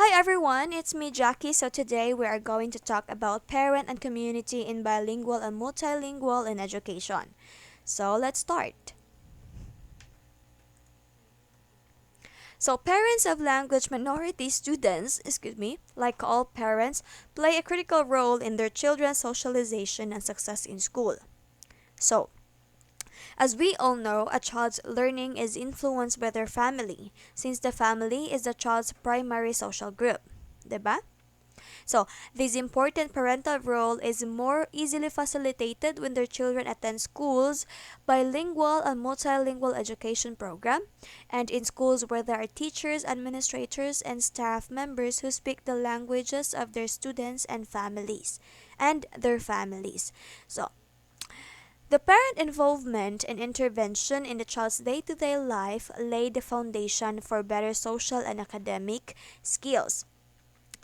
Hi everyone, it's me Jackie. So today we are going to talk about parent and community in bilingual and multilingual in education. So let's start. So parents of language minority students, like all parents, play a critical role in their children's socialization and success in school. So, as we all know, a child's learning is influenced by their family, since the family is the child's primary social group. 'Di ba? So, this important parental role is more easily facilitated when their children attend schools, bilingual and multilingual education program, and in schools where there are teachers, administrators, and staff members who speak the languages of their students and their families. So, the parent involvement and intervention in the child's day-to-day life lay the foundation for better social and academic skills.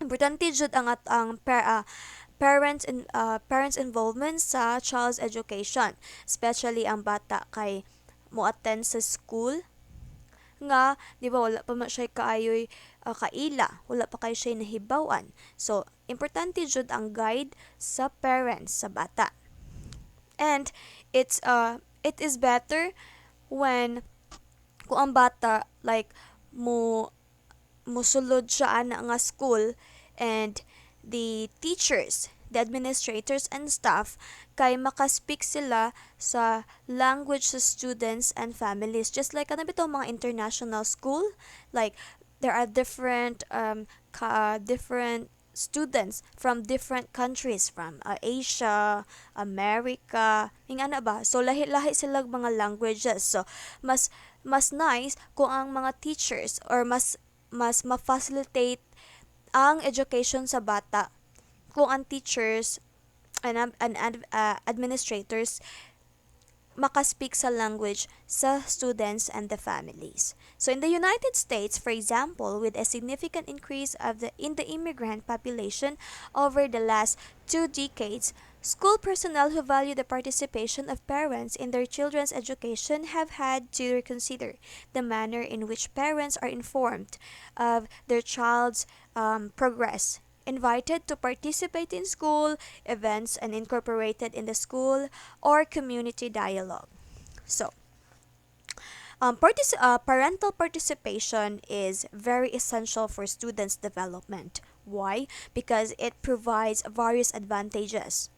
Importante jud ang parents involvement sa child's education, especially ang bata kay mo-attend sa school nga di ba wala pa man siya kaayoy kaila, wala pa kay siya nahibawan. So importante jud ang guide sa parents sa bata. And it is better when kung ang bata like mo musulod siya ana nga school, and the teachers, the administrators and staff kay makaspeak sila sa language sa students and families, just like ano bitaw mga international school, like there are different students from different countries from Asia, America, ning ana ba? So lahi-lahi sila mga languages. So mas nice kung ang mga teachers or mas ma-facilitate ang education sa bata kung ang teachers and administrators makaspeak sa language sa students and the families. So in the United States, for example, with a significant increase in the immigrant population over the last 2 decades, school personnel who value the participation of parents in their children's education have had to reconsider the manner in which parents are informed of their child's progress, invited to participate in school events, and incorporated in the school or community dialogue. So, parental participation is very essential for students' development. Why? Because it provides various advantages.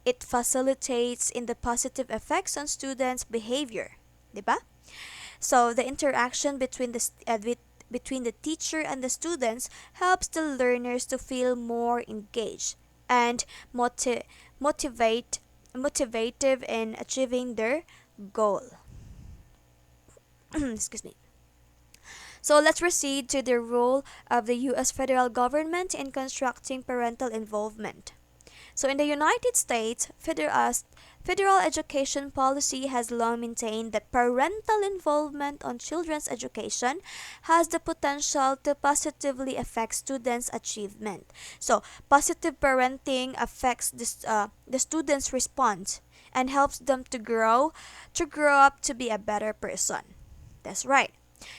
It facilitates in the positive effects on students' behavior, 'di ba? So the interaction between the teacher and the students helps the learners to feel more engaged and motivative in achieving their goal. Excuse me. So let's proceed to the role of the US federal government in constructing parental involvement. So in the United States, federal education policy has long maintained that parental involvement on children's education has the potential to positively affect students' achievement. So positive parenting affects the students' response and helps them to grow up to be a better person. That's right.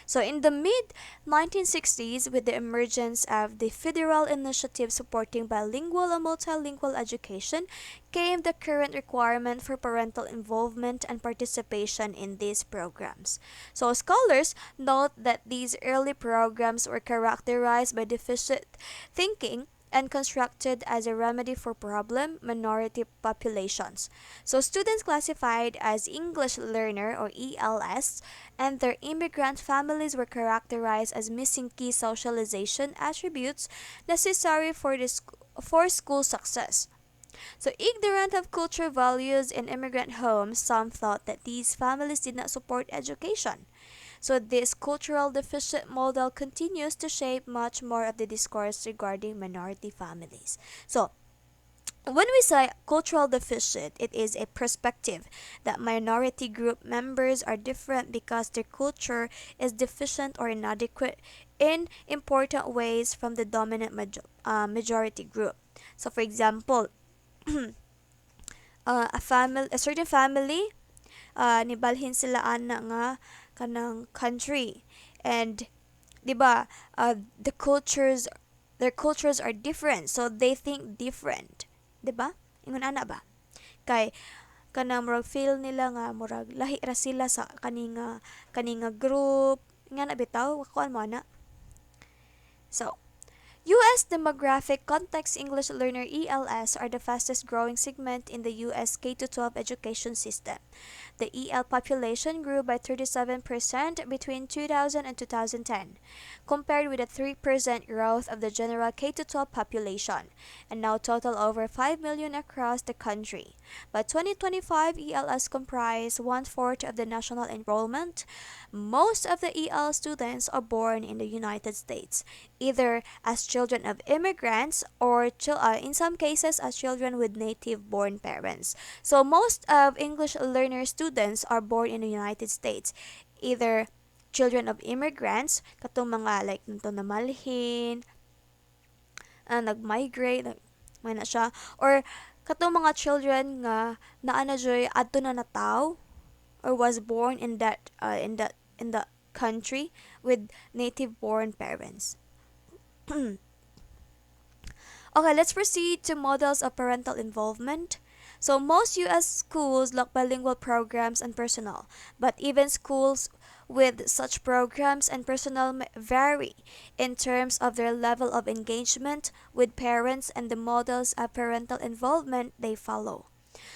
So in the mid 1960s, with the emergence of the federal initiative supporting bilingual and multilingual education, came the current requirement for parental involvement and participation in these programs. So scholars note that these early programs were characterized by deficient thinking and constructed as a remedy for problem minority populations. So students classified as English learner or ELS and their immigrant families were characterized as missing key socialization attributes necessary for school success. So ignorant of culture values in immigrant homes, some thought that these families did not support education. So this cultural deficit model continues to shape much more of the discourse regarding minority families. So when we say cultural deficit, it is a perspective that minority group members are different because their culture is deficient or inadequate in important ways from the dominant majority group. So for example, a certain family, nibalhin sila ana nga kanang country, and 'di ba, the cultures their cultures are different, so they think different. 'Di ba? Ingon ana ba? Kay kanang murag feel nila nga murag lahi ra sila sa kaninga group nga na bitaw kuan mo na. So, U.S. demographic context English learner ELS are the fastest growing segment in the U.S. K-12 education system. The EL population grew by 37% between 2000 and 2010, compared with a 3% growth of the general K-12 population, and now total over 5 million across the country. By 2025, ELS comprise one-fourth of the national enrollment. Most of the EL students are born in the United States, either as children of immigrants or in some cases as children with native-born parents. So most of English learner students are born in the United States, either children of immigrants, katong mga like nito na malhin, nag-migrate, may na siya, or katong mga children nga naa na joy adto na nataw or was born in the country with native-born parents. Okay, let's proceed to models of parental involvement. So most US schools lack bilingual programs and personnel, but even schools with such programs and personnel may vary in terms of their level of engagement with parents and the models of parental involvement they follow.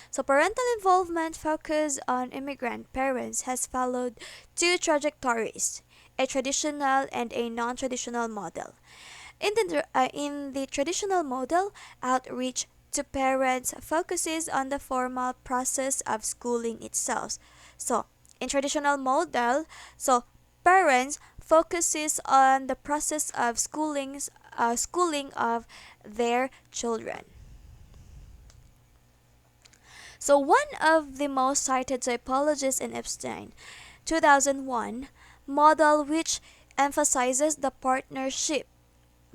So parental involvement focus on immigrant parents has followed two trajectories, a traditional and a non-traditional model. In the traditional model, outreach to parents focuses on the formal process of schooling itself. So, in traditional model, so parents focuses on the process of schooling of their children. So, one of the most cited typologies in Epstein, 2001, model which emphasizes the partnership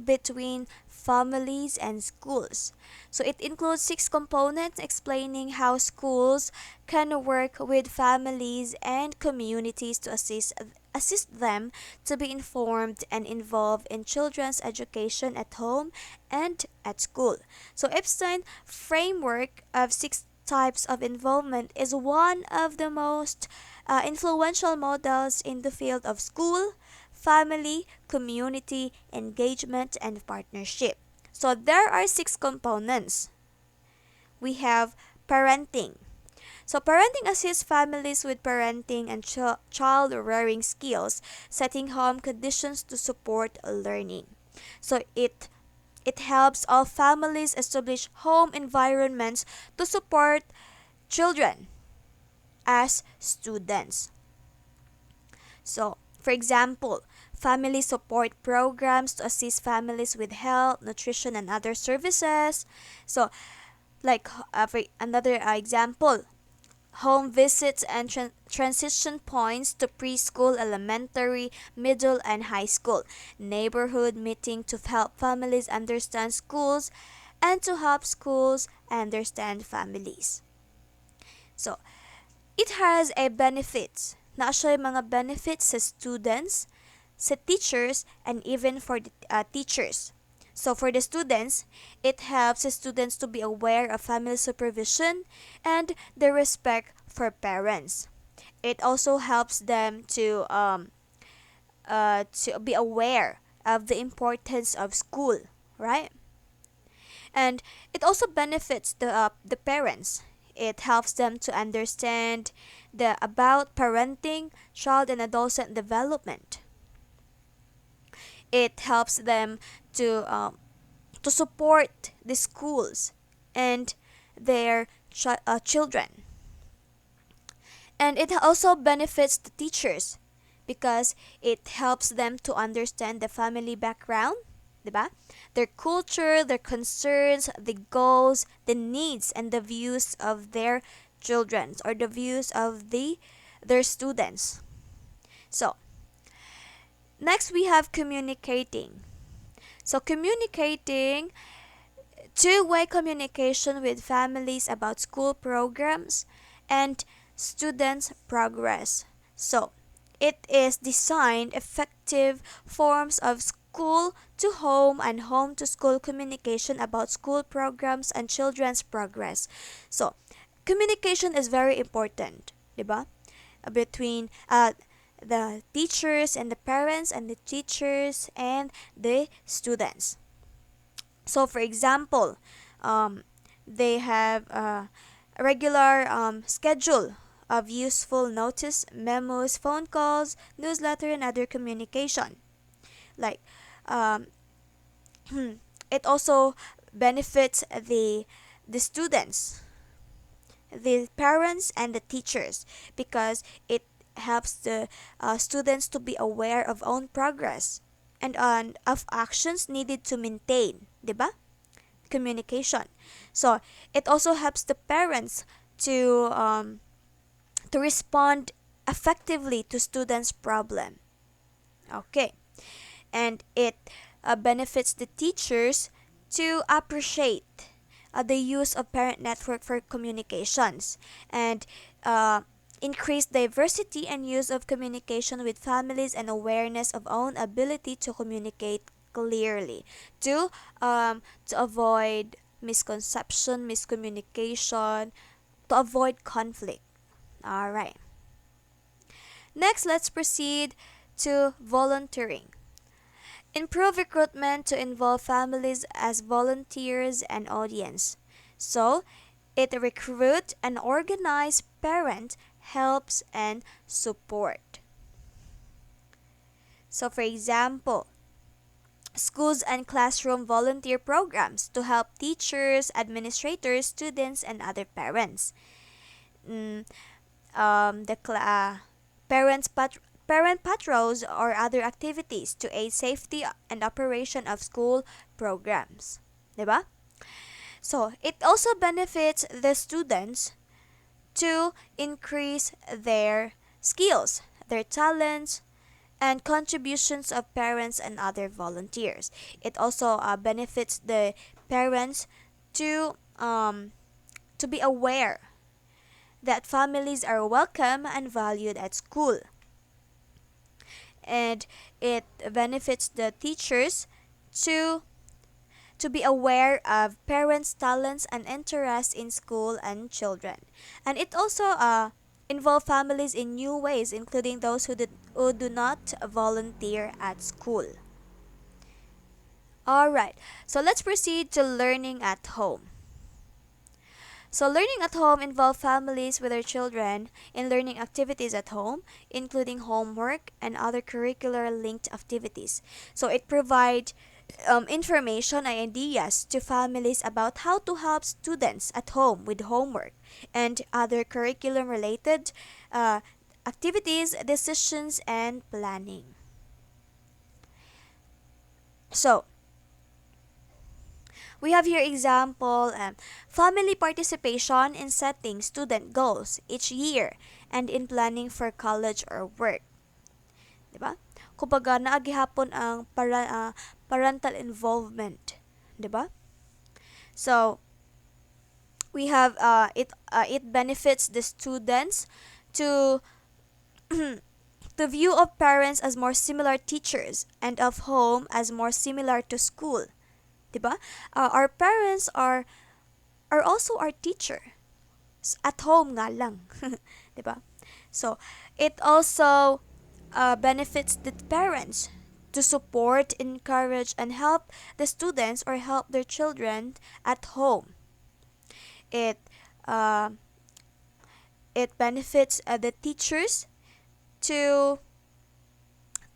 between families and schools. So it includes 6 components explaining how schools can work with families and communities to assist them to be informed and involved in children's education at home and at school. So Epstein framework of 6 types of involvement is one of the most influential models in the field of school, family, community, engagement, and partnership. So there are 6 components. We have parenting. So parenting assists families with parenting and child rearing skills, setting home conditions to support learning. So it helps all families establish home environments to support children as students. So, for example, family support programs to assist families with health, nutrition, and other services. So, like for another example, home visits and transition points to preschool, elementary, middle, and high school. Neighborhood meeting to help families understand schools and to help schools understand families. So, it has a benefits. Na siya yung mga benefits sa students, sa teachers, and even for the teachers. So for the students, it helps the students to be aware of family supervision and the respect for parents. It also helps them to be aware of the importance of school, right? And it also benefits the parents. It helps them to understand about parenting, child and adolescent development. It helps them to support the schools and their children. And it also benefits the teachers because it helps them to understand the family background, diba? Their culture, their concerns, the goals, the needs, and the views of their children or the views of their students. So, next we have communicating. So communicating, two-way communication with families about school programs and students' progress. So it is designed effective forms of school to home and home to school communication about school programs and children's progress. So, communication is very important, 'di ba? Between the teachers and the parents and the teachers and the students. So, for example, um, they have a regular schedule of useful notice, memos, phone calls, newsletter, and other communication. Like, um, it also benefits the students, the parents, and the teachers because it helps the students to be aware of own progress and of actions needed to maintain, 'di ba? Communication. So it also helps the parents to respond effectively to students' problem. Okay, and it benefits the teachers to appreciate the use of parent network for communications and increase diversity and use of communication with families and awareness of own ability to communicate clearly to avoid misconception, miscommunication, to avoid conflict. All right. Next, let's proceed to volunteering. Improve recruitment to involve families as volunteers and audience. So, it recruit and organize parent helps and support. So, for example, schools and classroom volunteer programs to help teachers, administrators, students, and other parents. Mm, the parent patrols or other activities to aid safety and operation of school programs. Diba? So, it also benefits the students to increase their skills, their talents, and contributions of parents and other volunteers. It also benefits the parents to be aware that families are welcome and valued at school. And it benefits the teachers to to be aware of parents' talents and interests in school and children. And it also involve families in new ways, including those who do not volunteer at school. Alright, so let's proceed to learning at home. So learning at home involves families with their children in learning activities at home, including homework and other curricular linked activities. So it provides information and ideas to families about how to help students at home with homework and other curriculum related activities, decisions, and planning. So, we have here example, family participation in setting student goals each year and in planning for college or work. Diba? Kumbaga, naagihapon ang parental involvement. Diba? So, we have it benefits the students to the view of parents as more similar teachers and of home as more similar to school. Diba? Our parents are also our teacher. At home nga lang. Diba? So, it also benefits the parents to support, encourage, and help the students or help their children at home. It uh, it benefits the teachers to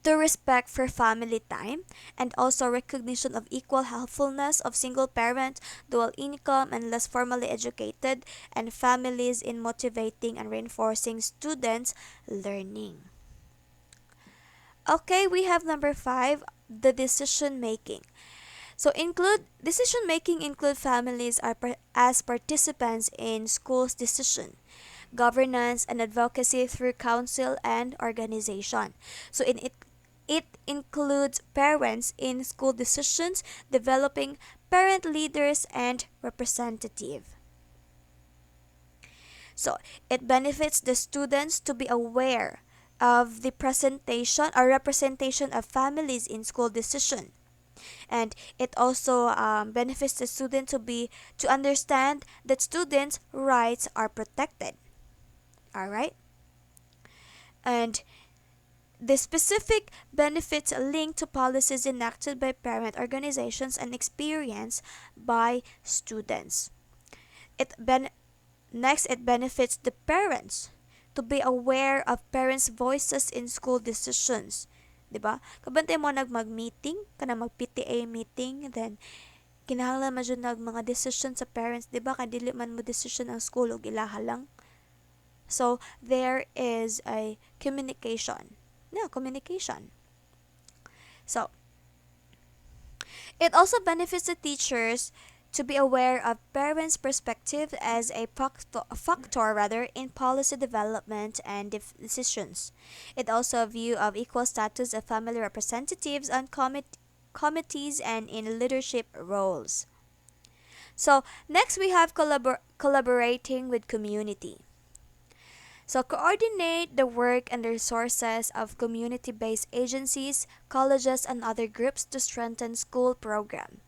respect for family time and also recognition of equal helpfulness of single parent, dual income, and less formally educated and families in motivating and reinforcing students' learning. Okay, we have number 5, the decision making. So decision making include families as participants in schools decision, governance, and advocacy through council and organization. So it includes parents in school decisions, developing parent leaders and representative. So it benefits the students to be aware of the presentation or representation of families in school decision. And it also benefits the student to understand that students' rights are protected. All right, and the specific benefits linked to policies enacted by parent organizations and experienced by students. It ben- Next, it benefits the parents to be aware of parents' voices in school decisions. 'Di ba? Kabantay mo mag-meeting, kana mag-PTA meeting, then kinahanglan man jud nag mga decision sa parents, 'di ba? Kay dili man mo decision ang school og ilaha lang. So, there is a communication. No, communication. So, it also benefits the teachers to be aware of parents' perspective as a factor rather in policy development and decisions. It also a view of equal status of family representatives on committees and in leadership roles. So next we have collaborating with community. So coordinate the work and the resources of community-based agencies, colleges, and other groups to strengthen school programs.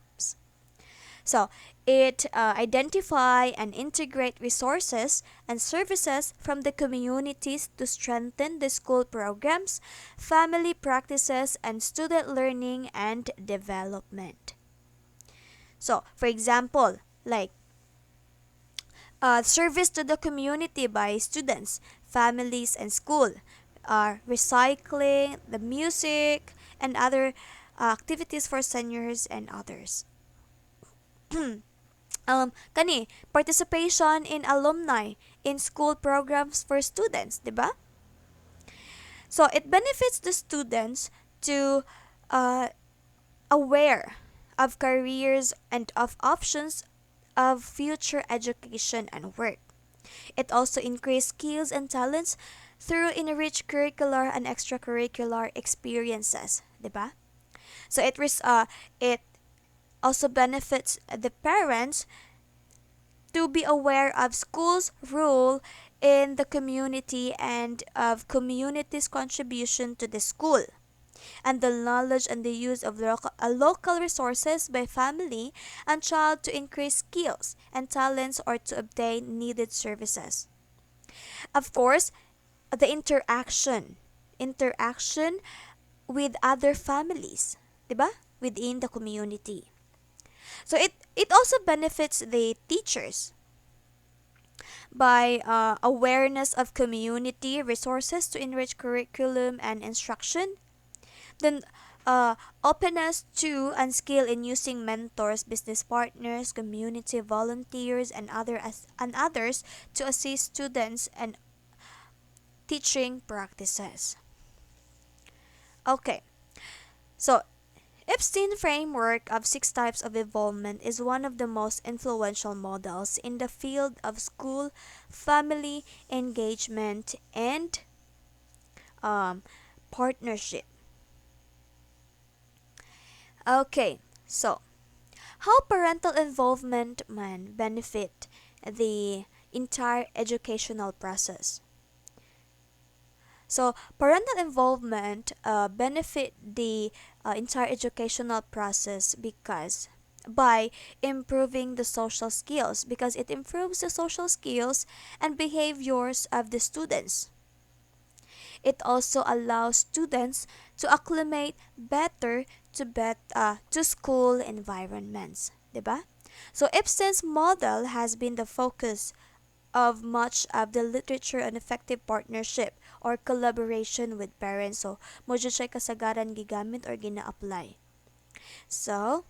So it identify and integrate resources and services from the communities to strengthen the school programs, family practices, and student learning and development. So, for example, like service to the community by students, families, and school, recycling, the music, and other activities for seniors and others. Participation in alumni in school programs for students, di ba? So it benefits the students to uh, aware of careers and of options of future education and work. It also increases skills and talents through enriched curricular and extracurricular experiences, di ba? So it also benefits the parents to be aware of schools' role in the community and of community's contribution to the school, and the knowledge and the use of local resources by family and child to increase skills and talents or to obtain needed services. Of course, the interaction with other families, 'di ba? Within the community. So it also benefits the teachers by awareness of community resources to enrich curriculum and instruction. Then openness to and skill in using mentors, business partners, community volunteers, and others to assist students and teaching practices. Okay, so Epstein framework of 6 types of involvement is one of the most influential models in the field of school family engagement and partnership. Okay, so how parental involvement man benefit the entire educational process? So parental involvement benefit the entire educational process because by improving the social skills, because it improves the social skills and behaviors of the students. It also allows students to acclimate better to school environments, 'di ba? So Epstein's model has been the focus of much of the literature on effective partnership or collaboration with parents. So mo jud siya kasagaran gigamit or gina-apply. So,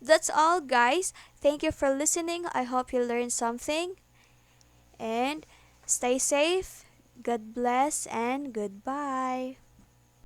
that's all guys. Thank you for listening. I hope you learned something and stay safe. God bless and goodbye.